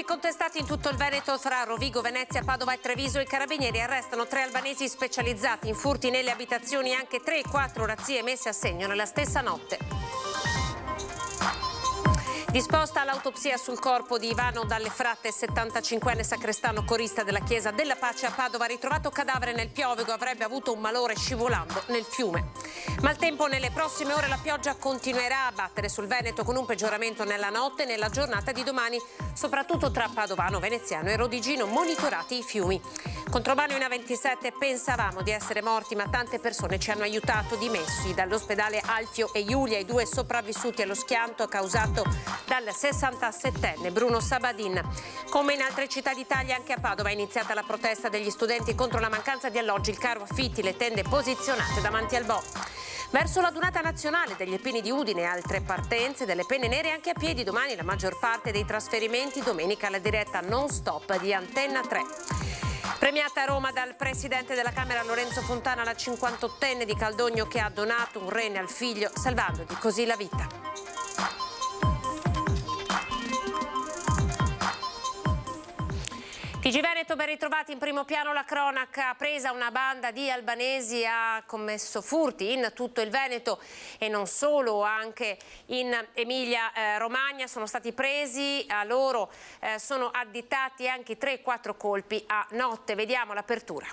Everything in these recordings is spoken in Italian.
contestati in tutto il Veneto fra Rovigo, Venezia, Padova e Treviso. I carabinieri arrestano 3 albanesi specializzati in furti nelle abitazioni e anche 3 e 4 razzie messe a segno nella stessa notte. Disposta l'autopsia sul corpo di Ivano Dalle Fratte, 75enne sacrestano corista della Chiesa della Pace a Padova, ritrovato cadavere nel Piovego, avrebbe avuto un malore scivolando nel fiume. Maltempo nelle prossime ore, la pioggia continuerà a battere sul Veneto con un peggioramento nella notte e nella giornata di domani, soprattutto tra Padovano, Veneziano e Rodigino, monitorati i fiumi. Contromano in A27, pensavamo di essere morti, ma tante persone ci hanno aiutato, dimessi dall'ospedale Alfio e Giulia, i 2 sopravvissuti allo schianto causato dal 67enne Bruno Sabadin. Come in altre città d'Italia, anche a Padova è iniziata la protesta degli studenti contro la mancanza di alloggi, il caro affitti, le tende posizionate davanti al Bo. Verso la Dunata Nazionale degli Alpini di Udine, altre partenze delle penne nere anche a piedi. Domani la maggior parte dei trasferimenti, domenica la diretta non stop di Antenna 3. Premiata a Roma dal presidente della Camera Lorenzo Fontana, la 58enne di Caldogno che ha donato un rene al figlio, salvandogli così la vita. TG Veneto, ben ritrovati. In primo piano la cronaca. Presa una banda di albanesi, ha commesso furti in tutto il Veneto e non solo, anche in Emilia Romagna sono stati presi, a loro sono additati anche 3-4 colpi a notte. Vediamo l'apertura.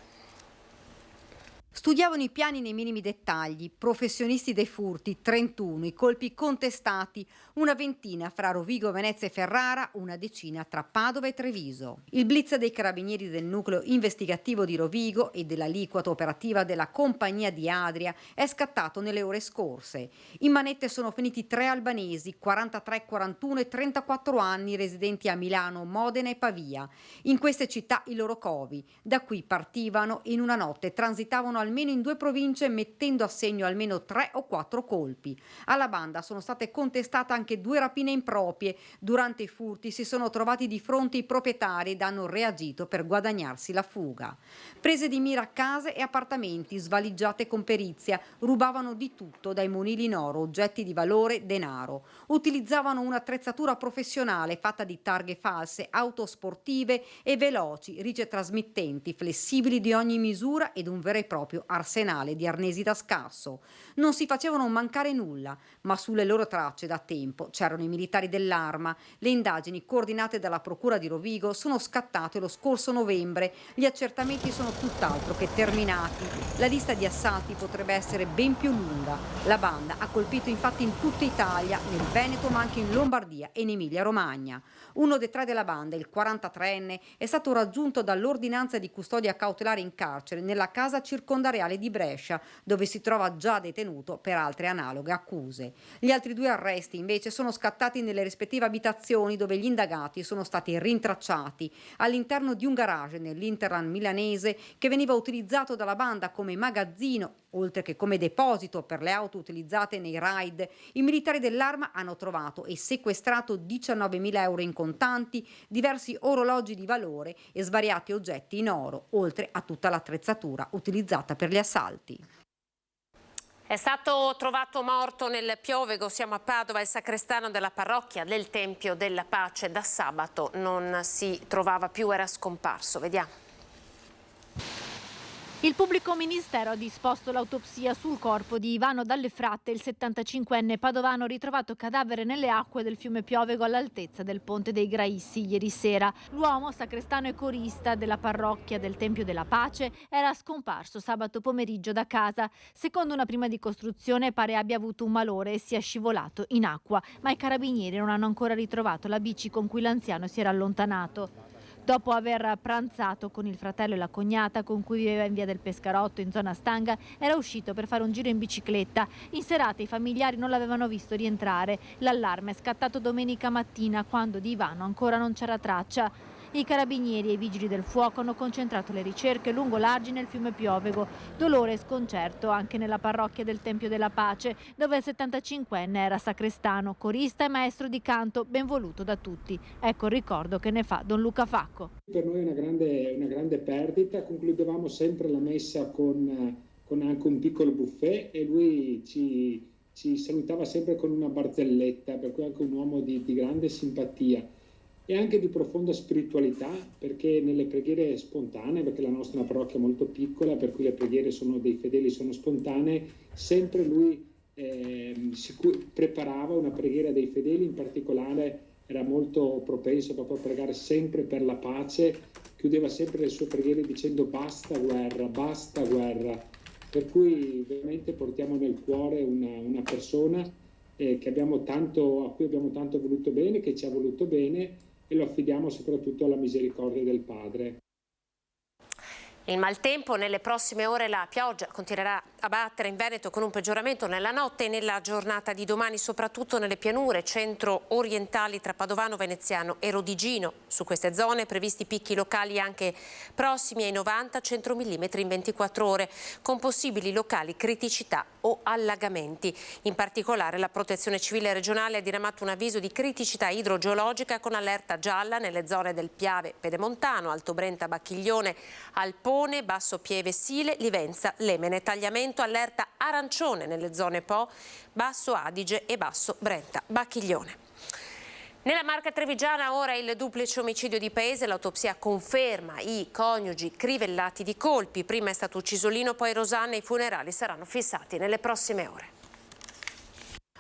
Studiavano i piani nei minimi dettagli, professionisti dei furti, 31, i colpi contestati, una ventina fra Rovigo, Venezia e Ferrara, una decina tra Padova e Treviso. Il blitz dei carabinieri del nucleo investigativo di Rovigo e dell'aliquota operativa della compagnia di Adria è scattato nelle ore scorse. In manette sono finiti 3 albanesi, 43, 41 e 34 anni, residenti a Milano, Modena e Pavia. In queste città i loro covi. Da qui partivano e in una notte transitavano almeno in 2 province, mettendo a segno almeno 3 o 4 colpi. Alla banda sono state contestate anche 2 rapine improprie. Durante i furti si sono trovati di fronte i proprietari ed hanno reagito per guadagnarsi la fuga. Prese di mira case e appartamenti, svaligiate con perizia, rubavano di tutto, dai monili in oro, oggetti di valore, denaro. Utilizzavano un'attrezzatura professionale fatta di targhe false, auto sportive e veloci, ricetrasmittenti, flessibili di ogni misura ed un vero e proprio arsenale di arnesi da scasso. Non si facevano mancare nulla, ma sulle loro tracce da tempo c'erano i militari dell'Arma. Le indagini coordinate dalla Procura di Rovigo sono scattate lo scorso novembre. Gli accertamenti sono tutt'altro che terminati. La lista di assalti potrebbe essere ben più lunga. La banda ha colpito infatti in tutta Italia, nel Veneto ma anche in Lombardia e in Emilia-Romagna. Uno dei 3 della banda, il 43enne, è stato raggiunto dall'ordinanza di custodia cautelare in carcere nella casa circondareale di Brescia, dove si trova già detenuto per altre analoghe accuse. Gli altri 2 arresti invece sono scattati nelle rispettive abitazioni, dove gli indagati sono stati rintracciati all'interno di un garage nell'Interland milanese che veniva utilizzato dalla banda come magazzino, oltre che come deposito per le auto utilizzate nei raid. I militari dell'Arma hanno trovato e sequestrato 19.000 euro in contanti, diversi orologi di valore e svariati oggetti in oro, oltre a tutta l'attrezzatura utilizzata per gli assalti. È stato trovato morto nel Piovego, siamo a Padova, il sacrestano della parrocchia del Tempio della Pace. Da sabato non si trovava più, era scomparso. Vediamo. Il pubblico ministero ha disposto l'autopsia sul corpo di Ivano Dalle Fratte, il 75enne padovano ritrovato cadavere nelle acque del fiume Piovego all'altezza del Ponte dei Graissi ieri sera. L'uomo, sacrestano e corista della parrocchia del Tempio della Pace, era scomparso sabato pomeriggio da casa. Secondo una prima ricostruzione pare abbia avuto un malore e sia scivolato in acqua, ma i carabinieri non hanno ancora ritrovato la bici con cui l'anziano si era allontanato. Dopo aver pranzato con il fratello e la cognata con cui viveva in via del Pescarotto in zona Stanga, era uscito per fare un giro in bicicletta. In serata i familiari non l'avevano visto rientrare. L'allarme è scattato domenica mattina quando di Ivano ancora non c'era traccia. I carabinieri e i vigili del fuoco hanno concentrato le ricerche lungo l'argine del fiume Piovego. Dolore e sconcerto anche nella parrocchia del Tempio della Pace, dove il 75enne era sacrestano, corista e maestro di canto, ben voluto da tutti. Ecco il ricordo che ne fa Don Luca Facco. Per noi è una grande perdita. Concludevamo sempre la messa con anche un piccolo buffet e lui ci salutava sempre con una barzelletta, per cui anche un uomo di grande simpatia. e anche di profonda spiritualità, perché nelle preghiere spontanee, perché la nostra è una parrocchia molto piccola, per cui le preghiere dei fedeli sono spontanee, sempre lui preparava una preghiera dei fedeli, in particolare era molto propenso proprio a pregare sempre per la pace, chiudeva sempre le sue preghiere dicendo basta guerra, per cui veramente portiamo nel cuore una persona a cui abbiamo tanto voluto bene, che ci ha voluto bene, e lo affidiamo soprattutto alla misericordia del Padre. Il maltempo, nelle prossime ore la pioggia continuerà a battere in Veneto con un peggioramento nella notte e nella giornata di domani, soprattutto nelle pianure centro-orientali tra Padovano, Veneziano e Rodigino. Su queste zone previsti picchi locali anche prossimi ai 90-100 mm in 24 ore, con possibili locali criticità o allagamenti. In particolare la Protezione Civile regionale ha diramato un avviso di criticità idrogeologica con allerta gialla nelle zone del Piave Pedemontano, Alto Brenta, Bacchiglione, Alpone, Basso Pieve, Sile, Livenza, Lemene. Tagliamento allerta arancione nelle zone Po, Basso Adige e Basso Brenta, Bacchiglione. Nella Marca trevigiana ora il duplice omicidio di paese, l'autopsia conferma i coniugi crivellati di colpi. Prima è stato ucciso Lino, poi Rosanna, i funerali saranno fissati nelle prossime ore.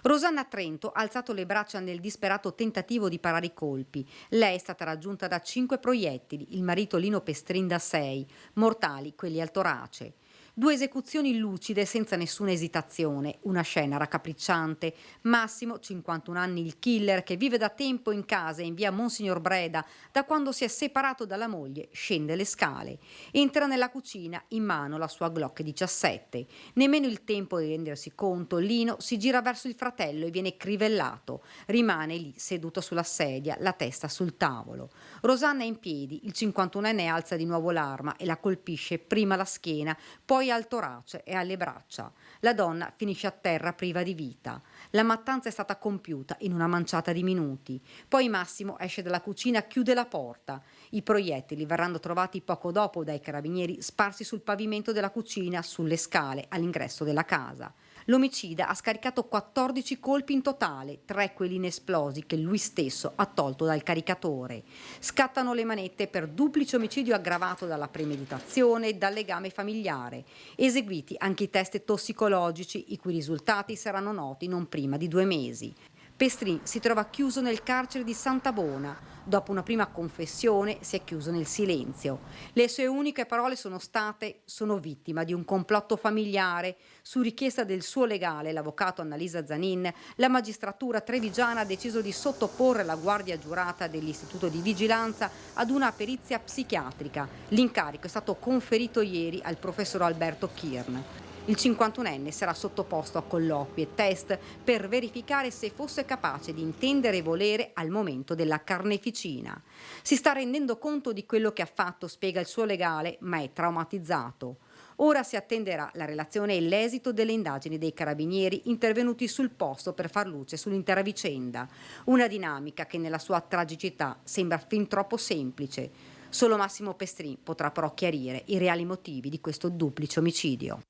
Rosanna a Trento ha alzato le braccia nel disperato tentativo di parare i colpi. Lei è stata raggiunta da 5 proiettili, il marito Lino Pestrin da 6, mortali quelli al torace. 2 esecuzioni lucide senza nessuna esitazione, una scena raccapricciante. Massimo, 51 anni, il killer, che vive da tempo in casa in via Monsignor Breda, da quando si è separato dalla moglie, scende le scale. Entra nella cucina, in mano la sua Glock 17. Nemmeno il tempo di rendersi conto, Lino si gira verso il fratello e viene crivellato. Rimane lì, seduto sulla sedia, la testa sul tavolo. Rosanna è in piedi, il 51enne alza di nuovo l'arma e la colpisce prima alla schiena, poi al torace e alle braccia. La donna finisce a terra priva di vita. La mattanza è stata compiuta in una manciata di minuti. Poi Massimo esce dalla cucina, chiude la porta. I proiettili verranno trovati poco dopo dai carabinieri sparsi sul pavimento della cucina, sulle scale, all'ingresso della casa. L'omicida ha scaricato 14 colpi in totale, 3 quelli inesplosi che lui stesso ha tolto dal caricatore. Scattano le manette per duplice omicidio aggravato dalla premeditazione e dal legame familiare. Eseguiti anche i test tossicologici, i cui risultati saranno noti non prima di 2 mesi. Pestrin si trova chiuso nel carcere di Santa Bona. Dopo una prima confessione si è chiuso nel silenzio. Le sue uniche parole sono state: sono vittima di un complotto familiare. Su richiesta del suo legale, l'avvocato Annalisa Zanin, la magistratura trevigiana ha deciso di sottoporre la guardia giurata dell'Istituto di Vigilanza ad una perizia psichiatrica. L'incarico è stato conferito ieri al professor Alberto Kirn. Il 51enne sarà sottoposto a colloqui e test per verificare se fosse capace di intendere e volere al momento della carneficina. Si sta rendendo conto di quello che ha fatto, spiega il suo legale, ma è traumatizzato. Ora si attenderà la relazione e l'esito delle indagini dei carabinieri intervenuti sul posto per far luce sull'intera vicenda. Una dinamica che nella sua tragicità sembra fin troppo semplice. Solo Massimo Pestrin potrà però chiarire i reali motivi di questo duplice omicidio.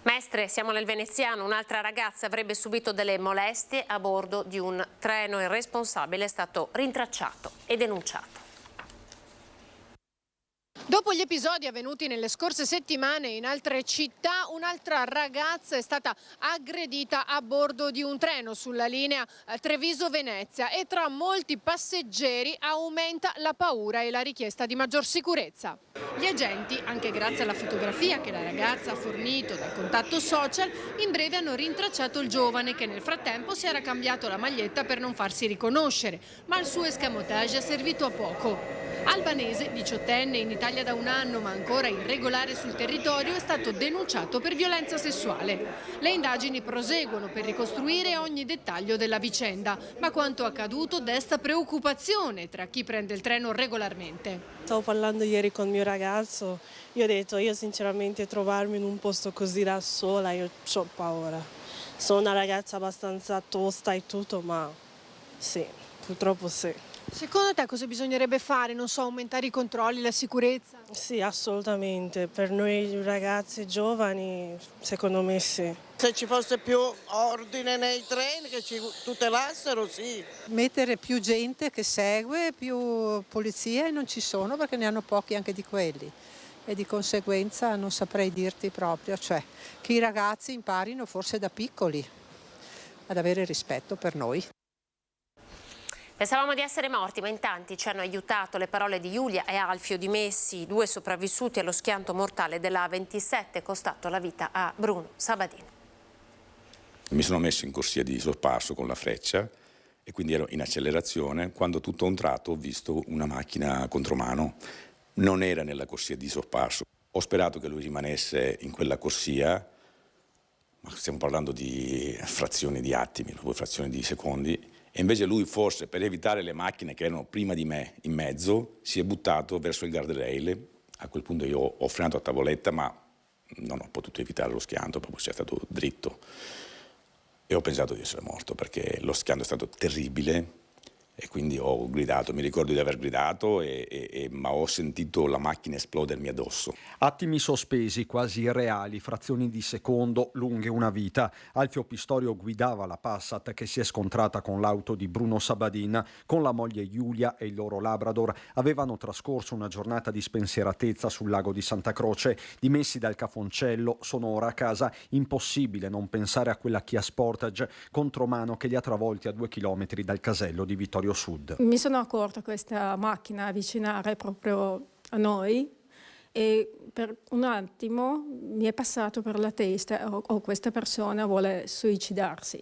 Mestre, siamo nel Veneziano, un'altra ragazza avrebbe subito delle molestie a bordo di un treno. Il responsabile è stato rintracciato e denunciato. Dopo gli episodi avvenuti nelle scorse settimane in altre città, un'altra ragazza è stata aggredita a bordo di un treno sulla linea Treviso-Venezia e tra molti passeggeri aumenta la paura e la richiesta di maggior sicurezza. Gli agenti, anche grazie alla fotografia che la ragazza ha fornito dal contatto social, in breve hanno rintracciato il giovane che nel frattempo si era cambiato la maglietta per non farsi riconoscere, ma il suo escamotage è servito a poco. Albanese, 18enne, in Italia da un anno ma ancora irregolare sul territorio, è stato denunciato per violenza sessuale. Le indagini proseguono per ricostruire ogni dettaglio della vicenda, ma quanto accaduto desta preoccupazione tra chi prende il treno regolarmente. Stavo parlando ieri con mio ragazzo, io ho detto, io sinceramente trovarmi in un posto così da sola, io ho paura. Sono una ragazza abbastanza tosta e tutto, ma sì, purtroppo sì. Secondo te cosa bisognerebbe fare? Non so, aumentare i controlli, la sicurezza? Sì, assolutamente. Per noi ragazzi giovani, secondo me sì. Se ci fosse più ordine nei treni che ci tutelassero, sì. Mettere più gente che segue, più polizia, e non ci sono perché ne hanno pochi anche di quelli. E di conseguenza non saprei dirti proprio, cioè che i ragazzi imparino forse da piccoli ad avere rispetto per noi. Pensavamo di essere morti, ma in tanti ci hanno aiutato le parole di Giulia e Alfio Di Messi, 2 sopravvissuti allo schianto mortale della A27, costato la vita a Bruno Sabadin. Mi sono messo in corsia di sorpasso con la freccia e quindi ero in accelerazione quando tutto a un tratto ho visto una macchina contromano. Non era nella corsia di sorpasso. Ho sperato che lui rimanesse in quella corsia, ma stiamo parlando di frazioni di attimi, proprio frazioni di secondi, e invece lui forse per evitare le macchine che erano prima di me in mezzo si è buttato verso il guardrail. A quel punto io ho frenato a tavoletta, ma non ho potuto evitare lo schianto, proprio sia stato dritto. E ho pensato di essere morto perché lo schianto è stato terribile. E quindi ho gridato, mi ricordo di aver gridato, ma ho sentito la macchina esplodermi addosso. Attimi sospesi, quasi irreali, frazioni di secondo, lunghe una vita. Alfio Pistorio guidava la Passat che si è scontrata con l'auto di Bruno Sabadin. Con la moglie Giulia e il loro Labrador avevano trascorso una giornata di spensieratezza sul lago di Santa Croce. Dimessi dal Cafoncello, sono ora a casa. Impossibile non pensare a quella Kia Sportage contromano che li ha travolti a 2 chilometri dal casello di Vittorio Sud. Mi sono accorta questa macchina avvicinare proprio a noi e per un attimo mi è passato per la testa questa persona vuole suicidarsi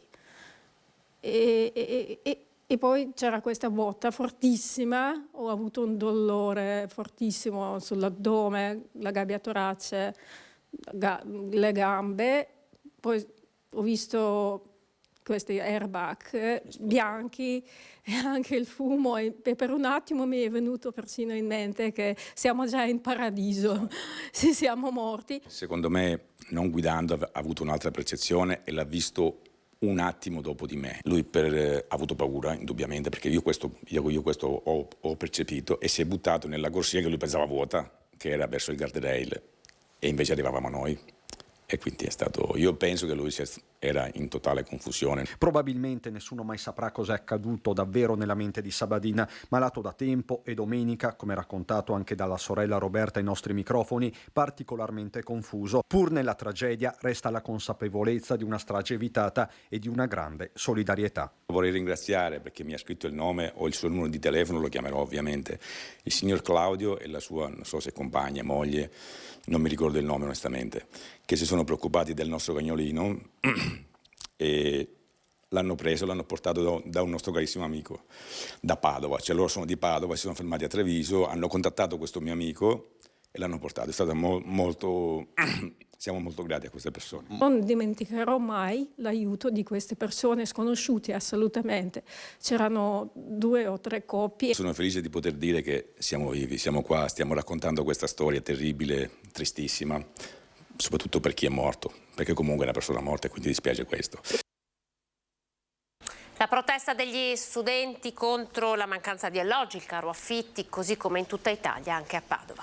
e poi c'era questa botta fortissima, ho avuto un dolore fortissimo sull'addome, la gabbia torace, le gambe, poi ho visto questi airbag bianchi e anche il fumo e per un attimo mi è venuto persino in mente che siamo già in paradiso, se siamo morti. Secondo me, non guidando, ha avuto un'altra percezione e l'ha visto un attimo dopo di me. Lui ha avuto paura, indubbiamente, perché io questo ho percepito e si è buttato nella corsia che lui pensava vuota, che era verso il guardrail, e invece arrivavamo a noi. E quindi è stato, io penso che lui era in totale confusione. Probabilmente nessuno mai saprà cosa è accaduto davvero nella mente di Sabadin, malato da tempo e domenica, come raccontato anche dalla sorella Roberta ai nostri microfoni, particolarmente confuso. Pur nella tragedia resta la consapevolezza di una strage evitata e di una grande solidarietà. Vorrei ringraziare, perché mi ha scritto il nome o il suo numero di telefono, lo chiamerò ovviamente, il signor Claudio e la sua, non so se compagna, moglie, non mi ricordo il nome onestamente, che si sono preoccupati del nostro cagnolino e l'hanno preso, l'hanno portato da un nostro carissimo amico da Padova, cioè loro sono di Padova, si sono fermati a Treviso, hanno contattato questo mio amico e l'hanno portato. È stato molto, siamo molto grati a queste persone. Non dimenticherò mai l'aiuto di queste persone sconosciute assolutamente. C'erano 2 o 3 coppie. Sono felice di poter dire che siamo vivi, siamo qua, stiamo raccontando questa storia terribile, tristissima, soprattutto per chi è morto, perché comunque è una persona morta e quindi dispiace questo. La protesta degli studenti contro la mancanza di alloggi, il caro affitti, così come in tutta Italia, anche a Padova.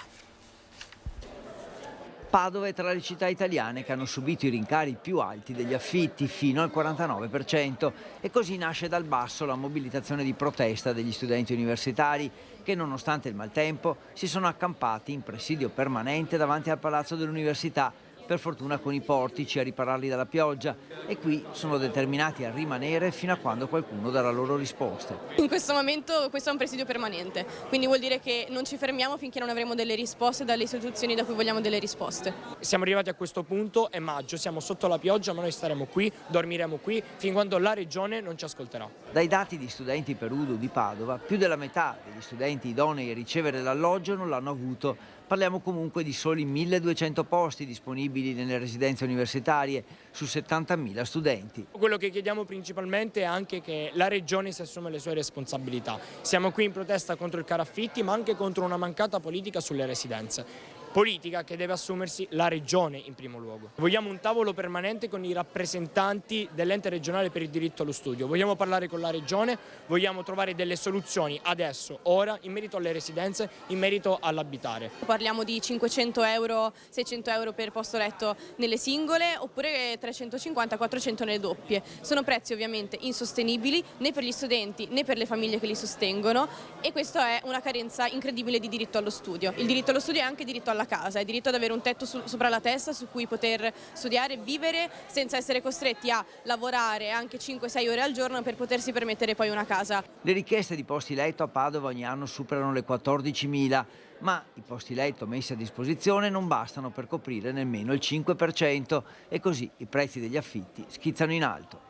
Padova è tra le città italiane che hanno subito i rincari più alti degli affitti, fino al 49%, e così nasce dal basso la mobilitazione di protesta degli studenti universitari che, nonostante il maltempo, si sono accampati in presidio permanente davanti al Palazzo dell'Università, per fortuna con i portici a ripararli dalla pioggia, e qui sono determinati a rimanere fino a quando qualcuno darà loro risposte. In questo momento questo è un presidio permanente, quindi vuol dire che non ci fermiamo finché non avremo delle risposte dalle istituzioni da cui vogliamo delle risposte. Siamo arrivati a questo punto, è maggio, siamo sotto la pioggia, ma noi staremo qui, dormiremo qui, fin quando la Regione non ci ascolterà. Dai dati di Studenti per Udo di Padova, più della metà degli studenti idonei a ricevere l'alloggio non l'hanno avuto. Parliamo comunque di soli 1.200 posti disponibili nelle residenze universitarie su 70.000 studenti. Quello che chiediamo principalmente è anche che la Regione si assuma le sue responsabilità. Siamo qui in protesta contro il caro affitti, ma anche contro una mancata politica sulle residenze. politica che deve assumersi la Regione in primo luogo. Vogliamo un tavolo permanente con i rappresentanti dell'ente regionale per il diritto allo studio, vogliamo parlare con la Regione, vogliamo trovare delle soluzioni adesso, ora, in merito alle residenze, in merito all'abitare. Parliamo di 500 euro, 600 euro per posto letto nelle singole oppure 350-400 nelle doppie. Sono prezzi ovviamente insostenibili né per gli studenti né per le famiglie che li sostengono e questo è una carenza incredibile di diritto allo studio. Il diritto allo studio è anche diritto alla casa, è diritto ad avere un tetto sopra la testa su cui poter studiare e vivere senza essere costretti a lavorare anche 5-6 ore al giorno per potersi permettere poi una casa. Le richieste di posti letto a Padova ogni anno superano le 14.000, ma i posti letto messi a disposizione non bastano per coprire nemmeno il 5% e così i prezzi degli affitti schizzano in alto.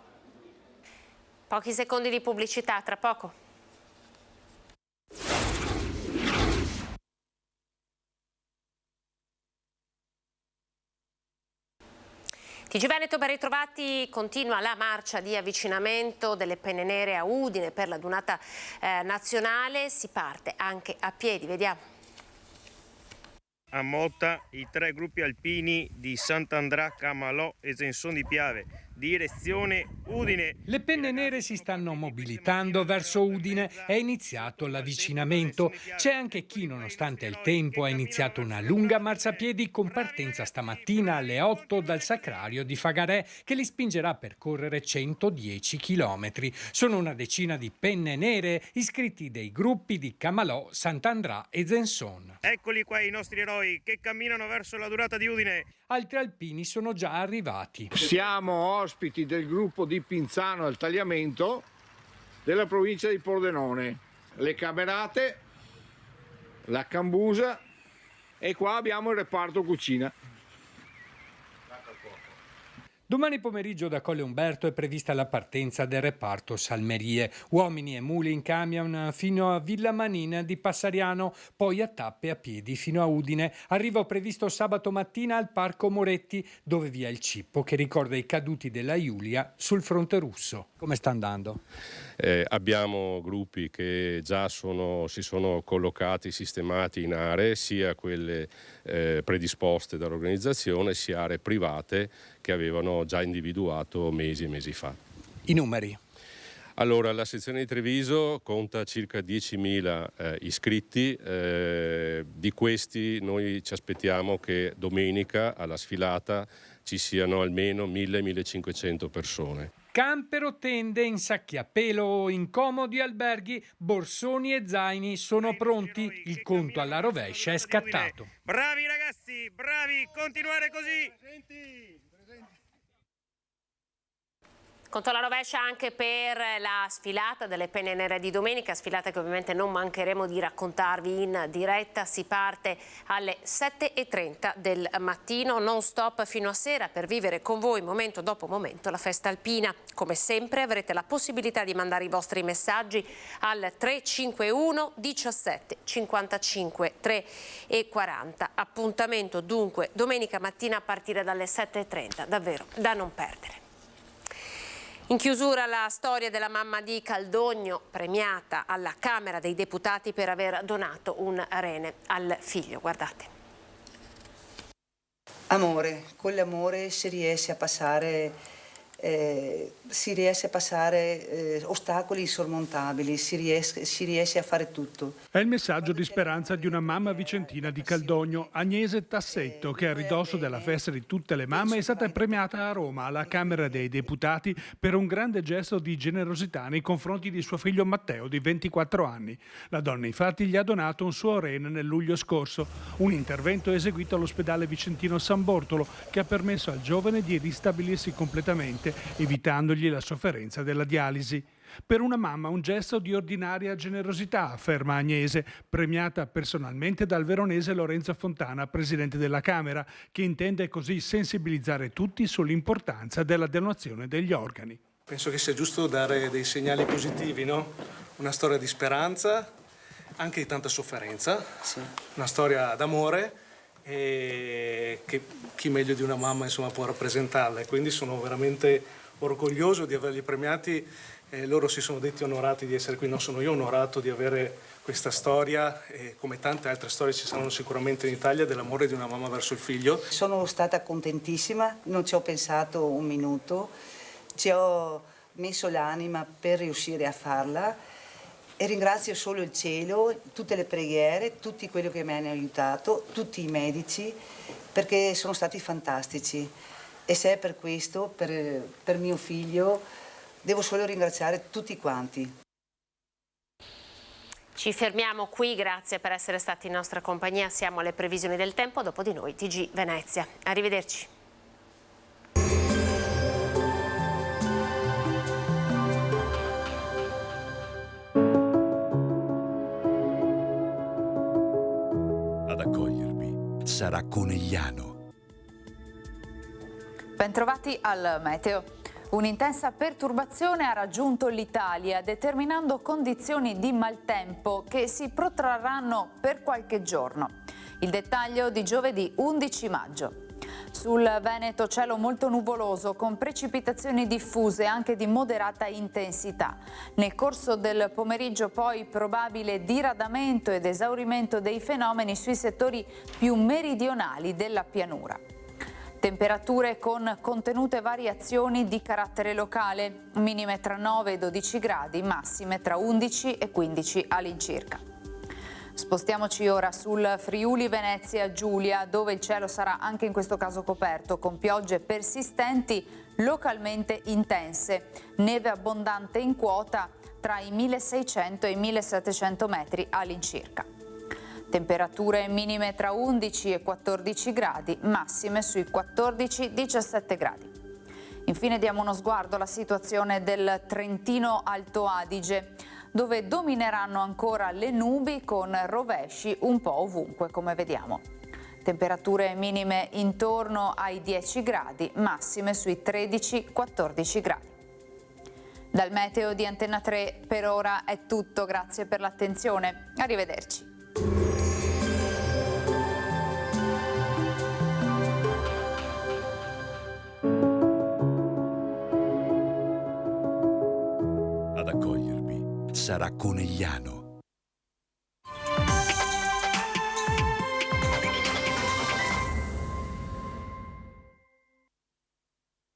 Pochi secondi di pubblicità, tra poco. TG Veneto, ben ritrovati. Continua la marcia di avvicinamento delle penne nere a Udine per la Dunata nazionale. Si parte anche a piedi, vediamo. A Motta i 3 gruppi alpini di Sant'Andrà, Camalò e Zenson di Piave. Direzione Udine. Le penne nere si stanno mobilitando verso Udine, è iniziato l'avvicinamento. C'è anche chi, nonostante il tempo, ha iniziato una lunga marciapiedi con partenza stamattina alle 8 dal Sacrario di Fagarè, che li spingerà a percorrere 110 chilometri. Sono una decina di penne nere iscritti dei gruppi di Camalò, Sant'Andrà e Zenson. Eccoli qua i nostri eroi che camminano verso la Dunata di Udine. Altri alpini sono già arrivati. Siamo ospiti del gruppo di Pinzano al Tagliamento della provincia di Pordenone. Le Camerate, la Cambusa e qua abbiamo il reparto cucina. Domani pomeriggio da Colle Umberto è prevista la partenza del reparto Salmerie. Uomini e muli in camion fino a Villa Manina di Passariano, poi a tappe a piedi fino a Udine. Arrivo previsto sabato mattina al Parco Moretti, dove vi è il cippo che ricorda i caduti della Iulia sul fronte russo. Come sta andando? Abbiamo gruppi che già si sono collocati, sistemati in aree, sia quelle predisposte dall'organizzazione, sia aree private che avevano già individuato mesi e mesi fa. I numeri? Allora, la sezione di Treviso conta circa 10.000 iscritti, di questi noi ci aspettiamo che domenica alla sfilata ci siano almeno 1.000-1.500 persone. Campero, tende, insacchi a pelo, incomodi alberghi, borsoni e zaini sono pronti. Il conto alla rovescia è scattato. Bravi ragazzi, bravi, continuare così. Conto alla rovescia anche per la sfilata delle penne nere di domenica, sfilata che ovviamente non mancheremo di raccontarvi in diretta. Si parte alle 7:30 del mattino, non stop fino a sera, per vivere con voi momento dopo momento la festa alpina. Come sempre avrete la possibilità di mandare i vostri messaggi al 351 17 55 3 e 40. Appuntamento dunque domenica mattina a partire dalle 7:30, davvero da non perdere. In chiusura la storia della mamma di Caldogno, premiata alla Camera dei Deputati per aver donato un rene al figlio. Guardate. Amore, con l'amore si riesce a passare ostacoli insormontabili, si riesce a fare tutto. È il messaggio di speranza di una mamma vicentina di Caldogno, Agnese Tassetto, che a ridosso della festa di tutte le mamme è stata premiata a Roma alla Camera dei Deputati per un grande gesto di generosità nei confronti di suo figlio Matteo di 24 anni. La donna infatti gli ha donato un suo rene nel luglio scorso, un intervento eseguito all'ospedale vicentino San Bortolo che ha permesso al giovane di ristabilirsi completamente, evitandogli la sofferenza della dialisi. Per una mamma un gesto di ordinaria generosità, afferma Agnese, premiata personalmente dal veronese Lorenzo Fontana, presidente della Camera, che intende così sensibilizzare tutti sull'importanza della donazione degli organi. Penso che sia giusto dare dei segnali positivi, no? Una storia di speranza, anche di tanta sofferenza, sì. Una storia d'amore e che chi meglio di una mamma insomma può rappresentarla, e quindi sono veramente orgoglioso di averli premiati loro si sono detti onorati di essere qui, non sono io onorato di avere questa storia e come tante altre storie ci saranno sicuramente in Italia dell'amore di una mamma verso il figlio. Sono stata contentissima, non ci ho pensato un minuto, ci ho messo l'anima per riuscire a farla e ringrazio solo il cielo, tutte le preghiere, tutti quelli che mi hanno aiutato, tutti i medici, perché sono stati fantastici. E se è per questo, per mio figlio, devo solo ringraziare tutti quanti. Ci fermiamo qui, grazie per essere stati in nostra compagnia, siamo alle previsioni del tempo, dopo di noi TG Venezia. Arrivederci. Ad accogliervi sarà Conegliano. Bentrovati al meteo. Un'intensa perturbazione ha raggiunto l'Italia, determinando condizioni di maltempo che si protrarranno per qualche giorno. Il dettaglio di giovedì 11 maggio. Sul Veneto cielo molto nuvoloso, con precipitazioni diffuse anche di moderata intensità. Nel corso del pomeriggio poi probabile diradamento ed esaurimento dei fenomeni sui settori più meridionali della pianura. Temperature con contenute variazioni di carattere locale, minime tra 9 e 12 gradi, massime tra 11 e 15 all'incirca. Spostiamoci ora sul Friuli Venezia Giulia, dove il cielo sarà anche in questo caso coperto, con piogge persistenti localmente intense, neve abbondante in quota tra i 1600 e i 1700 metri all'incirca. Temperature minime tra 11 e 14 gradi, massime sui 14-17 gradi. Infine diamo uno sguardo alla situazione del Trentino Alto Adige, dove domineranno ancora le nubi con rovesci un po' ovunque, come vediamo. Temperature minime intorno ai 10 gradi, massime sui 13-14 gradi. Dal meteo di Antenna 3 per ora è tutto, grazie per l'attenzione. Arrivederci. Ad accogliervi sarà Conegliano.